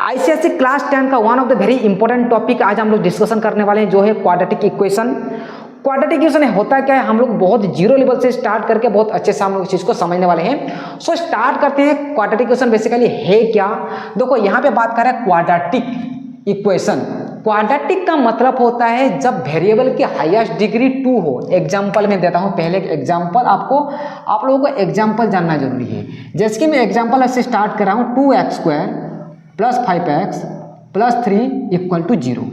ICSE class 10 का one of the very important topic आज हम लोग डिस्कशन करने वाले हैं, जो है क्वाड्रेटिक इक्वेशन। क्वाड्रेटिक इक्वेशन होता क्या है, हम लोग बहुत जीरो लेवल से स्टार्ट करके बहुत अच्छे से हम लोग इस चीज को समझने वाले हैं। सो स्टार्ट करते हैं। क्वाड्रेटिक इक्वेशन बेसिकली है क्या? देखो यहाँ पे बात कर रहे हैं क्वाड्रेटिक इक्वेशन। क्वाड्रेटिक का मतलब होता है जब वेरिएबल की हाईएस्ट डिग्री 2 हो। एग्जांपल मैं देता हूं, पहले एग्जांपल आप लोगों को एग्जांपल जानना जरूरी है। जैसे कि मैं एग्जांपल ऐसे स्टार्ट कर रहा हूं, 2x² + 5x + 3 = 0।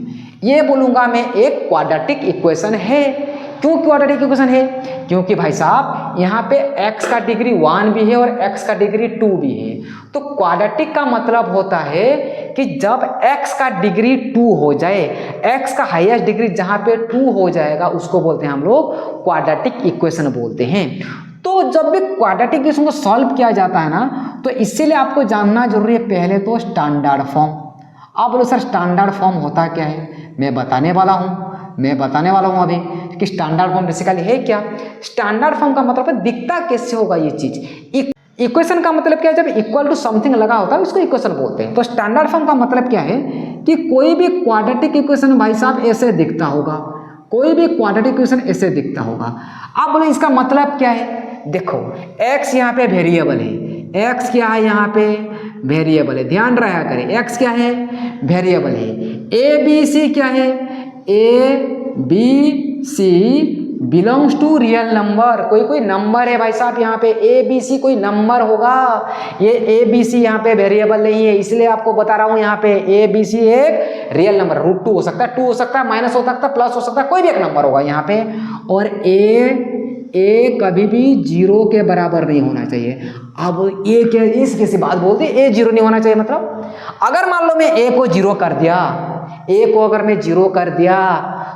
ये बोलूंगा मैं एक क्वाड्रेटिक इक्वेशन है। क्यों क्वाड्रेटिक इक्वेशन है? क्योंकि भाई साहब यहाँ पे x का डिग्री 1 भी है और x का डिग्री 2 भी है। तो क्वाड्रेटिक का मतलब होता है कि जब x का डिग्री 2 हो जाए, x का हाईएस्ट डिग्री जहां पे 2 हो जाएगा उसको बोलते हैं हम लोग क्वाड्रेटिक इक्वेशन बोलते हैं। तो जब भी क्वाड्रेटिक इक्वेशन को सॉल्व किया जाता है ना, तो इसीलिए आपको जानना जरूरी है पहले तो स्टैंडर्ड फॉर्म। आप बोलो सर स्टैंडर्ड फॉर्म होता क्या है? मैं बताने वाला हूं अभी कि स्टैंडर्ड फॉर्म बेसिकली है क्या। स्टैंडर्ड फॉर्म का मतलब है दिखता कैसे होगा ये चीज। इक्वेशन का मतलब क्या है? जब इक्वल टू समथिंग लगा होता है उसको इक्वेशन बोलते हैं। तो स्टैंडर्ड फॉर्म का मतलब क्या है कि कोई भी क्वाड्रेटिक इक्वेशन भाई साहब ऐसे दिखता होगा, कोई भी क्वाड्रेटिक इक्वेशन ऐसे दिखता होगा। आप बोलो इसका मतलब क्या है? देखो x यहाँ पे वेरिएबल है, x क्या है यहाँ पे वेरिएबल है, ध्यान रहा करें। x क्या है? वेरिएबल है। a b c क्या है? a b c belongs to real number. कोई नंबर है भाई साहब, यहाँ पे a b c कोई नंबर होगा। ये a b c यहाँ पे वेरिएबल नहीं है, इसलिए आपको बता रहा हूँ यहाँ पे a b c एक रियल नंबर। √2 हो सकता है, 2 हो सकता है, माइनस हो सकता है, प्लस हो सकता है, कोई भी एक नंबर होगा यहाँ पे। और a कभी भी 0 के बराबर नहीं होना चाहिए। अब a क्या, इस कैसी बात बोलते हैं a 0 नहीं होना चाहिए? मतलब अगर मान लो मैं a को 0 कर दिया, a को अगर मैं 0 कर दिया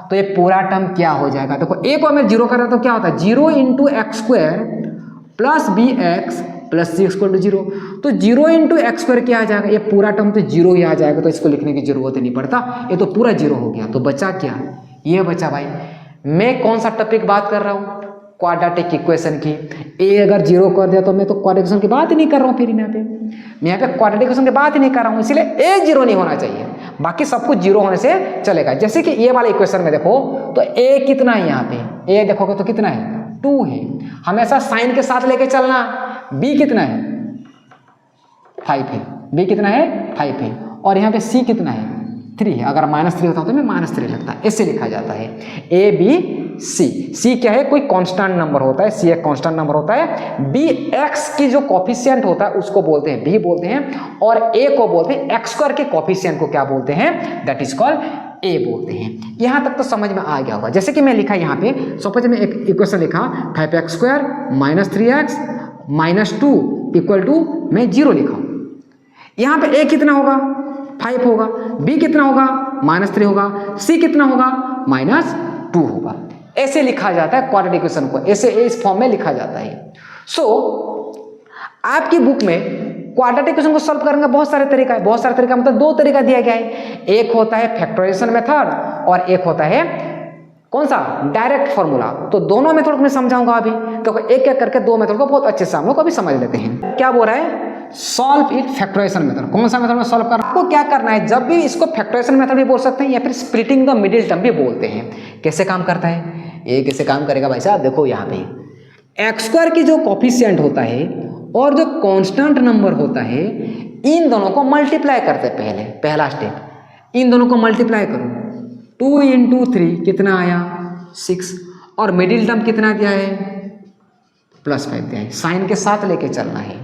तो ये पूरा टर्म क्या हो जाएगा? देखो a को मैं 0 कर रहा तो क्या होता है? 0 × x² + bx + c = 0। तो 0 × x² क्या आ जाएगा? ये पूरा टर्म तो 0 ही आ जाएगा, तो इसको लिखने की जरूरत नहीं पड़ता, ये तो पूरा 0 हो गया। तो बचा क्या? ये बचा भाई। मैं कौन सा टॉपिक बात कर रहा हूँ? क्वाड्रेटिक इक्वेशन की। a अगर 0 कर दिया तो मैं तो क्वाड्रेटिक इक्वेशन की बात ही नहीं कर रहा हूँ। फिर मैं यहाँ पे क्वाड्रेटिक इक्वेशन की बात ही नहीं कर रहा हूँ, इसलिए a 0 नहीं होना चाहिए, बाकी सब कुछ 0 होने से चलेगा। जैसे कि ये वाले इक्वेशन में देखो तो a कितना है? यहाँ पे a देखोगे तो कितना है? 2 है। हमेशा साइन के साथ लेके चलना। b कितना है? 5 है। b कितना है? 5 है। और यहाँ पे c कितना है? 3 है। अगर -3 होता तो मैं -3 लगता है, ऐसे लिखा जाता है a b c क्या है? कोई कांस्टेंट नंबर होता है, c एक कांस्टेंट नंबर होता है। b x की जो कोफिशिएंट होता है उसको बोलते हैं b बोलते हैं, और a को बोलते हैं x² के कोफिशिएंट को क्या बोलते हैं? दैट इज कॉल्ड a बोलते हैं। यहां तक तो समझ में आ गया होगा। जैसे कि मैं लिखा यहाँ पे, सपोज मैं एक इक्वेशन लिखा 5x² - 3x - 2 = मैं 0 लिखा। यहाँ पे a कितना होगा? 5 होगा। b कितना होगा? -3 होगा। c कितना होगा? -2 होगा। ऐसे लिखा जाता है क्वाड्रेटिक इक्वेशन को, ऐसे इस फॉर्म में लिखा जाता है। सो आपकी बुक में क्वाड्रेटिक इक्वेशन को सॉल्व करने का बहुत सारे तरीका है। बहुत सारे तरीका मतलब 2 तरीका दिया गया है। एक होता है फैक्टराइजेशन मेथड और एक होता है कौन सा? Direct formula. तो दोनों मेथड को मैं समझाऊंगा अभी। तो एक एक करके 2 मेथड को बहुत अच्छे से हम लोग अभी समझ लेते हैं। क्या बोल रहा है? Solve it factorisation method. कौन सा मेथड में सॉल्व करना? आपको क्या करना है, जब भी इसको फैक्टराइजेशन मेथड भी बोल सकते हैं या फिर स्प्लिटिंग द मिडिल टर्म भी बोलते हैं। कैसे काम करता है ये? कैसे काम करेगा भाई साहब? देखो यहाँ पे x² की जो कोफिशिएंट होता है और जो कांस्टेंट नंबर होता है, इन दोनों को मल्टीप्लाई करते हैं। पहला स्टेप, इन दोनों को मल्टीप्लाई करो। 2 × 3 कितना आया? 6। और मिडिल टर्म कितना दिया है? +5 दिया है। साइन के साथ लेके चलना है।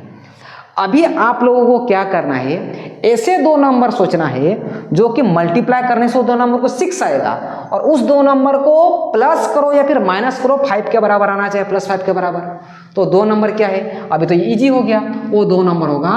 अभी आप लोगों को क्या करना है, ऐसे 2 नंबर सोचना है जो कि मल्टीप्लाई करने से 2 नंबर को 6 आएगा, और उस 2 नंबर को प्लस करो या फिर माइनस करो, 5 के बराबर आना चाहिए, +5 के बराबर। तो 2 नंबर क्या है? अभी तो इजी हो गया। वो 2 नंबर होगा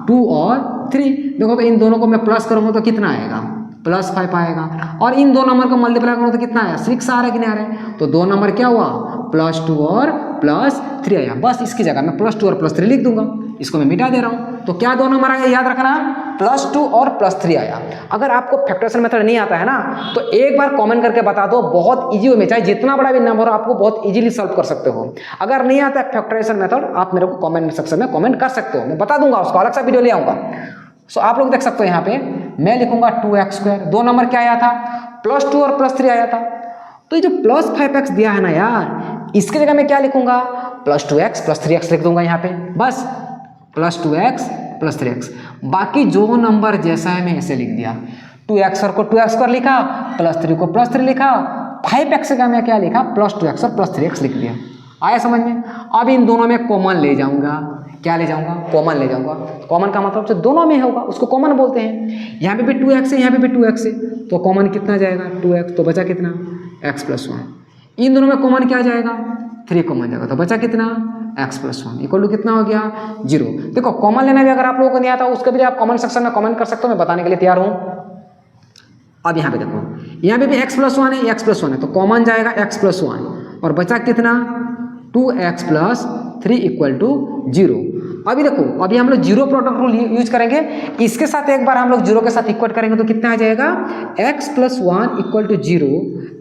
2 और 3। देखो तो इन दोनों को मैं प्लस करूंगा तो कितना आएगा? +5 आएगा। और इन 2 नंबर को मल्टीप्लाई करूंगा तो कितना आया? 6 आ रहा है कि नहीं आ रहा है? तो 2 नंबर क्या हुआ? +2 और +3 आया। बस इसकी जगह मैं +2 और +3 लिख दूंगा। इसको मैं मिटा दे रहा हूं। तो क्या 2 नंबर आया? याद रखना, +2 और +3 आया। अगर आपको फैक्टराइजेशन मेथड नहीं आता है ना, तो एक बार कमेंट करके बता दो। बहुत इजी वे में, चाहे जितना बड़ा भी नंबर हो, आपको बहुत इजीली सॉल्व कर सकते हो। अगर नहीं आता है फैक्टराइजेशन मेथड, आप मेरे को कमेंट सेक्शन में कमेंट कर सकते हो, मैं बता दूंगा, उसको अलग सा वीडियो ले आऊंगा। सो आप लोग देख सकते हो यहाँ पे मैं लिखूंगा 2x², 2 नंबर क्या आया था +2 और +3 आया था। तो ये जो +5x दिया है ना यार, इसकी जगह मैं क्या लिखूंगा +2x +3x लिख दूंगा यहाँ पे, बस +2x +3x। बाकी जो नंबर जैसा है मैं ऐसे लिख दिया, 2x को 2x² लिखा, +3 को +3 लिखा, 5x का मैं क्या लिखा +2x और +3x लिख दिया। आया समझ में? अब इन दोनों में कॉमन ले जाऊंगा, क्या ले जाऊंगा कॉमन ले जाऊंगा। कॉमन का मतलब जो दोनों में होगा उसको कॉमन बोलते हैं। यहाँ पे भी 2x है, यहाँ पे भी 2x है, तो कॉमन कितना जाएगा 2x, तो बचा कितना x + 1। इन दोनों में कॉमन क्या जाएगा 3 कॉमन जाएगा, तो बचा कितना x + 1 इक्वल टू कितना हो गया 0। देखो कॉमन लेना भी अगर आप लोगों को नहीं आता उसके भी आप कॉमेंट सेक्शन में कमेंट कर सकते हो, मैं बताने के लिए तैयार हूँ। अब यहाँ पे देखो यहाँ पे भी x + 1 है, x + 1 है, तो कॉमन जाएगा x + 1 और बचा कितना 2x + 3 इक्वल टू 0। अभी देखो अभी हम लोग जीरो प्रोडक्ट रूल यूज करेंगे, इसके साथ एक बार हम लोग जीरो के साथ इक्वेट करेंगे तो कितना आ जाएगा x + 1 equal to 0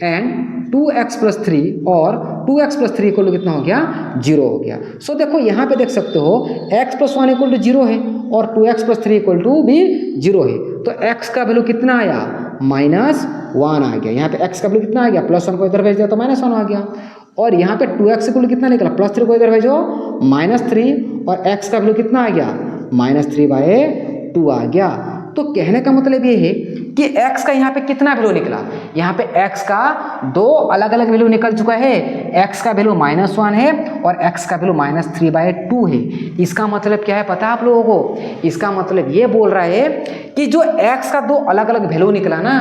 and 2x + 3 और 2x + 3 इक्वल टू कितना हो गया 0 हो गया। सो देखो यहाँ पे देख सकते हो x + 1 इक्वल टू 0 है और 2x + 3 इक्वल टू भी 0 है, तो x का वैल्यू कितना आया -1 आ गया। यहाँ पे x का वैल्यू कितना आ गया +1 को इधर भेज दिया तो -1 आ गया, और यहाँ पे 2x इक्वल कितना निकला +3 को इधर भेजो -3 और x का वैल्यू कितना आ गया -3/2 आ गया। तो कहने का मतलब ये है कि x का यहाँ पे कितना वैल्यू निकला, यहाँ पे x का 2 अलग अलग वैल्यू निकल चुका है। x का वैल्यू -1 है और x का वैल्यू -3/2 है। इसका मतलब क्या है पता है आप लोगों को? इसका मतलब ये बोल रहा है कि जो x का 2 अलग अलग वैल्यू निकला ना,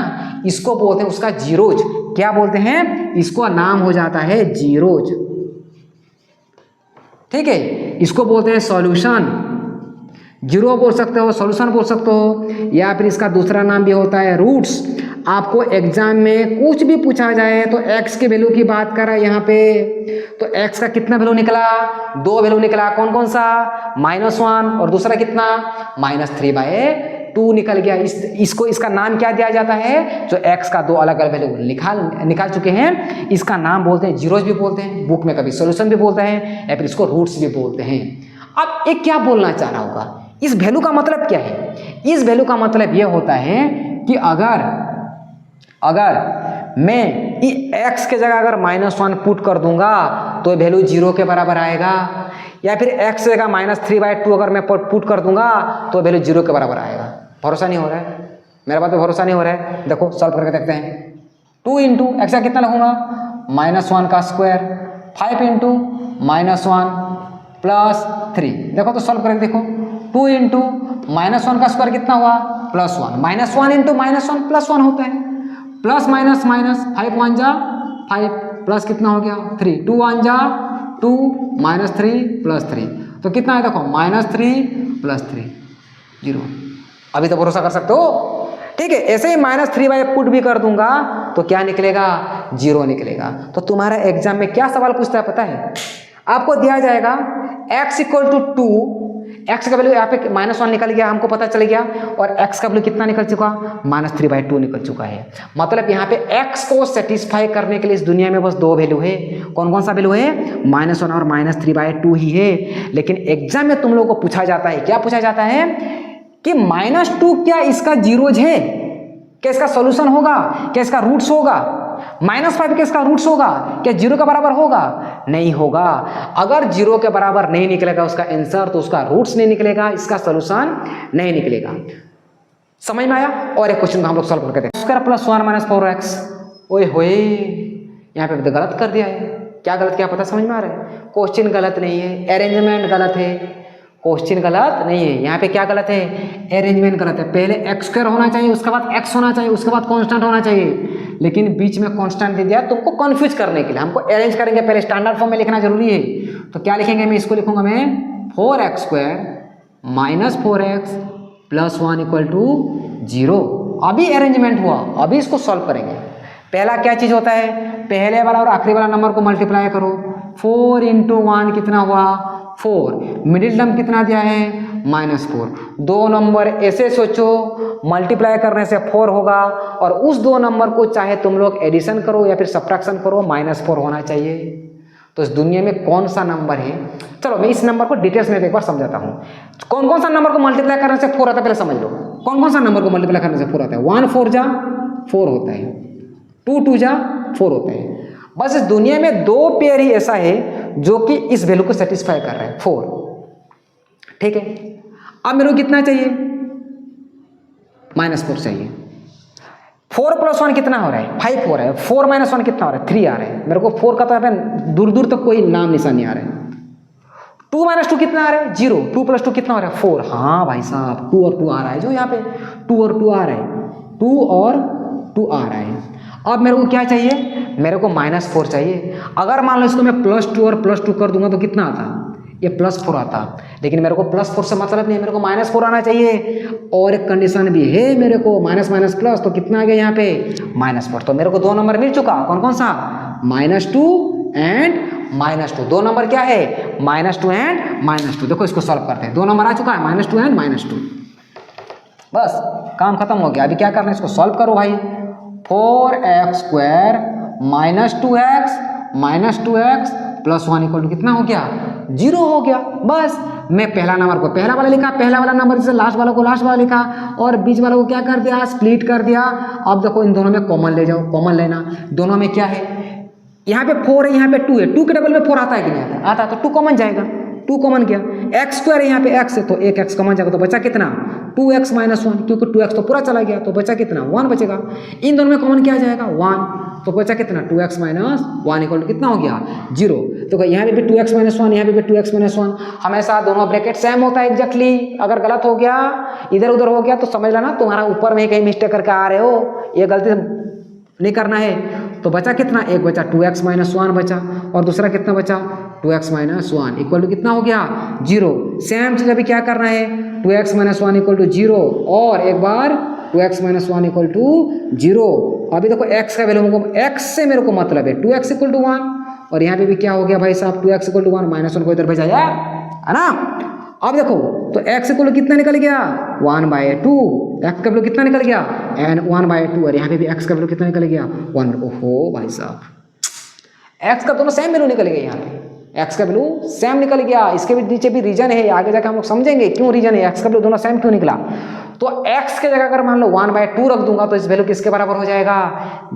इसको बोलते हैं उसका जीरोज। क्या बोलते हैं? इसको नाम हो जाता है जीरोज, ठीक है। इसको बोलते हैं सॉल्यूशन, जीरो बोल सकते हो, सॉल्यूशन बोल सकते हो, या फिर इसका दूसरा नाम भी होता है रूट्स। आपको एग्जाम में कुछ भी पूछा जाए तो x के वैल्यू की बात कर रहा है यहाँ पे, तो x का कितना वैल्यू निकला 2 वैल्यू निकला, कौन कौन सा -1 और दूसरा कितना -3/2 निकल गया। इसको इसका नाम क्या दिया जाता है? जो x का 2 अलग अलग वैल्यू निकाल चुके हैं इसका नाम बोलते हैं जीरोज भी बोलते हैं, बुक में कभी सॉल्यूशन भी बोलते हैं या फिर इसको रूट्स भी बोलते हैं। अब एक क्या बोलना चाह रहा होगा, इस वैल्यू का मतलब क्या है? इस वैल्यू का मतलब यह होता है कि अगर मैं x के जगह अगर -1 पुट कर दूंगा तो वैल्यू 0 के बराबर आएगा, या फिर x के जगह -3/2 अगर मैं पुट कर दूंगा तो वैल्यू 0 के बराबर आएगा। भरोसा नहीं हो रहा है? मेरे बात पे भरोसा नहीं हो रहा है? देखो सॉल्व करके देखते हैं। 2 × x का कितना लगूंगा -1 का स्क्वायर, 5 × -1 + 3। देखो तो सॉल्व करके देखो, 2 × -1 का स्क्वायर कितना हुआ +1, -1 × -1 +1 होता है, प्लस माइनस माइनस 5 1 जा 5 प्लस कितना हो गया 3, 2 1 जा 2 -3 + 3, तो कितना है देखो -3 + 3 0। अभी तो भरोसा कर सकते हो, ठीक है। ऐसे ही -3/2 पुट भी कर दूंगा तो क्या निकलेगा 0 निकलेगा। तो तुम्हारा एग्जाम में क्या सवाल पूछता है पता है? आपको दिया जाएगा x = 2, x का वैल्यू यहाँ पे -1 निकल गया, हमको पता चल गया, और x का वैल्यू कितना निकल चुका -3/2 निकल चुका है। मतलब यहाँ पे x को सेटिस्फाई करने के लिए इस दुनिया में बस 2 वैल्यू है। कौन कौन सा वैल्यू है? -1 और -3/2 ही है। लेकिन एग्जाम में तुम लोगों को पूछा जाता है, क्या पूछा जाता है कि -2 क्या इसका जीरोज है, क्या इसका सॉल्यूशन होगा, क्या इसका रूट्स होगा, -5 क्या इसका रूट्स होगा, क्या 0 के बराबर होगा? नहीं होगा। अगर 0 के बराबर नहीं निकलेगा उसका आंसर तो उसका रूट्स नहीं निकलेगा, इसका सॉल्यूशन नहीं निकलेगा। समझ में आया? और एक क्वेश्चन को हम लोग सॉल्व करके देखें। Square +1 - 4x। ओए होए, यहाँ पे तो गलत कर दिया है। क्या गलत किया पता समझ में आ रहा है? क्वेश्चन गलत नहीं है, अरेंजमेंट गलत है। क्वेश्चन गलत नहीं है, यहाँ पे क्या गलत है? अरेंजमेंट गलत है। पहले x² होना चाहिए, उसके बाद x होना चाहिए, उसके बाद कांस्टेंट होना चाहिए, लेकिन बीच में कांस्टेंट दे दिया तुमको कंफ्यूज करने के लिए। हमको अरेंज करेंगे, पहले स्टैंडर्ड फॉर्म में लिखना जरूरी है। तो क्या लिखेंगे? मैं इसको लिखूंगा मैं 4x² - 4x + 1 = 0। अभी अरेंजमेंट हुआ, अभी इसको सॉल्व करेंगे। पहला क्या चीज होता है? पहले वाला और आखिरी वाला नंबर को मल्टीप्लाई करो। 4 × 1 कितना हुआ 4, मिडिल टर्म कितना दिया है -4। 2 नंबर ऐसे सोचो, मल्टीप्लाई करने से 4 होगा, और उस 2 नंबर को चाहे तुम लोग एडिशन करो या फिर सब्ट्रैक्शन करो, -4 होना चाहिए। तो इस दुनिया में कौन सा नंबर है, चलो मैं इस नंबर को डिटेल्स में एक बार समझाता हूँ। कौन कौन सा नंबर को मल्टीप्लाई करने से 4 आता है पहले समझ लो। कौन कौन सा नंबर को मल्टीप्लाई करने से 4 आता है? 1 4 जा 4 होता है, 2 2 जा 4 होता है। बस इस दुनिया में 2 पेयर ही ऐसा है जो कि इस वैल्यू को सेटिस्फाई कर रहा है, 4। ठीक है, अब मेरे को कितना चाहिए? -4 चाहिए। 4 + 1 कितना हो रहा है? 5 हो रहा है। 4 - 1 कितना हो रहा है? 3 आ रहा है। मेरे को 4 का तो यहाँ पे दूर दूर तक कोई नाम निशान नहीं आ रहा है। 2 - 2 कितना आ रहा है? 0। 2 + 2 कितना हो रहा है? 4। हाँ भाई साहब, 2 और 2 आ रहा है, जो यहाँ पे 2 और 2 आ रहा है, 2 और 2 आ रहा है। अब मेरे को क्या चाहिए? मेरे को -4 चाहिए। अगर मान लो इसको मैं +2 और +2 कर दूंगा तो कितना आता? ये +4 आता। लेकिन मेरे को +4 से मतलब नहीं है, मेरे को -4 आना चाहिए। और एक कंडीशन भी है मेरे को, माइनस माइनस प्लस, तो कितना आ गया यहाँ पे? -4। तो मेरे को 2 नंबर मिल चुका। कौन कौन सा? -2 एंड -2। 2 नंबर क्या है? -2 एंड -2। देखो इसको सॉल्व करते हैं। 2 नंबर आ चुका है, -2 एंड -2। बस काम खत्म हो गया। अभी क्या करना है? इसको सॉल्व करो भाई। 4x² -2x 2x + 1 = कितना हो गया? 0 हो गया। बस मैं पहला नंबर को पहला वाला लिखा, पहला वाला नंबर से लास्ट वाला को लास्ट वाला लिखा, और बीच वाला को क्या कर दिया? स्प्लिट कर दिया। अब देखो इन दोनों में कॉमन ले जाओ। कॉमन लेना, दोनों में क्या है? यहाँ पे 4 है, यहाँ पे 2 है। 2 के डबल में 4 आता है कि नहीं आता? आता। तो 2 कॉमन जाएगा। 2 कॉमन किया। x² है, यहाँ पे x है, तो एक x कॉमन जाएगा। तो बचा कितना? 2x - 1, क्योंकि 2x तो पूरा चला गया, तो बचा कितना? 1 बचेगा। इन दोनों में कॉमन क्या जाएगा? 1। तो बचा कितना? 2x - 1 = कितना हो गया? 0। तो यहाँ पे भी 2x - 1, यहाँ पे भी 2x - 1। हमेशा दोनों ब्रैकेट सेम होता है एग्जैक्टली। अगर गलत हो गया, इधर उधर हो गया, तो समझ लेना तुम्हारा ऊपर में कहीं मिस्टेक करके आ रहे हो, ये गलती नहीं करना है। तो बचा कितना? एक बचा 2x - 1 बचा, और दूसरा कितना बचा? 2x - 1 = कितना हो गया? 0। सेम चीज अभी क्या करना है? 2x - 1 = 0, और एक बार 2x - 1 = 0। अभी देखो x का वैल्यू, x से मेरे को मतलब है 2x = 1, और यहाँ पे भी क्या हो गया भाई साहब? 2x = 1, -1 को इधर भेजा यार, है ना? अब देखो तो x = कितना निकल गया? 1/2। x का वैल्यू कितना निकल गया? 1/2। और यहाँ पे भी x का वैल्यू कितना निकल गया? 1। ओहो भाई साहब, x का दोनों सेम वैल्यू निकल गया। यहाँ पे x का वैल्यू सेम निकल गया। इसके भी नीचे भी रीजन है, आगे जाकर हम लोग समझेंगे क्यों रीजन है, x का वैल्यू दोनों सेम क्यों निकला। तो x के जगह अगर मान लो 1/2 रख दूंगा, तो इस वैल्यू किसके बराबर हो जाएगा?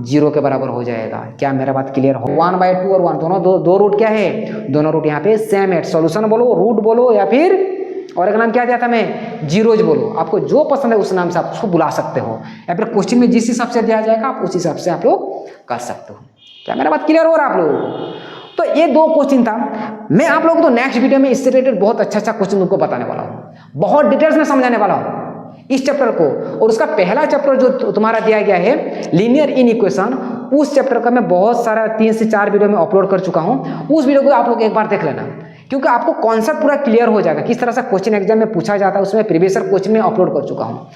0 के बराबर हो जाएगा। क्या मेरा बात क्लियर हो? 1/2 और 1 दोनों दो रूट क्या है? दोनों रूट यहाँ पे सेम है। सॉल्यूशन बोलो, रूट बोलो, या फिर और एक नाम क्या दिया था मैं? जीरोज बोलो। आपको जो पसंद है उस नाम से आप उसको बुला सकते हो, या फिर क्वेश्चन में जिस हिसाब से दिया जाएगा आप उस हिसाब से आप लोग कर सकते हो। क्या मेरा बात क्लियर हो रहा है आप लोगों को? तो ये 2 क्वेश्चन था। मैं आप लोगों को तो नेक्स्ट वीडियो में इससे रिलेटेड बहुत अच्छा क्वेश्चन तुमको बताने वाला हूँ, बहुत डिटेल्स में समझाने वाला हूँ इस चैप्टर को। और उसका पहला चैप्टर जो तुम्हारा दिया गया है लीनियर इनइक्वेशन, उस चैप्टर का मैं बहुत सारा 3 से 4 वीडियो में अपलोड कर चुका हूँ। उस वीडियो को आप लोग एक बार देख लेना, क्योंकि आपको कॉन्सेप्ट पूरा क्लियर हो जाएगा किस तरह से क्वेश्चन एग्जाम में पूछा जाता है। उसमें प्रीवियस ईयर क्वेश्चन में अपलोड कर चुका हूँ।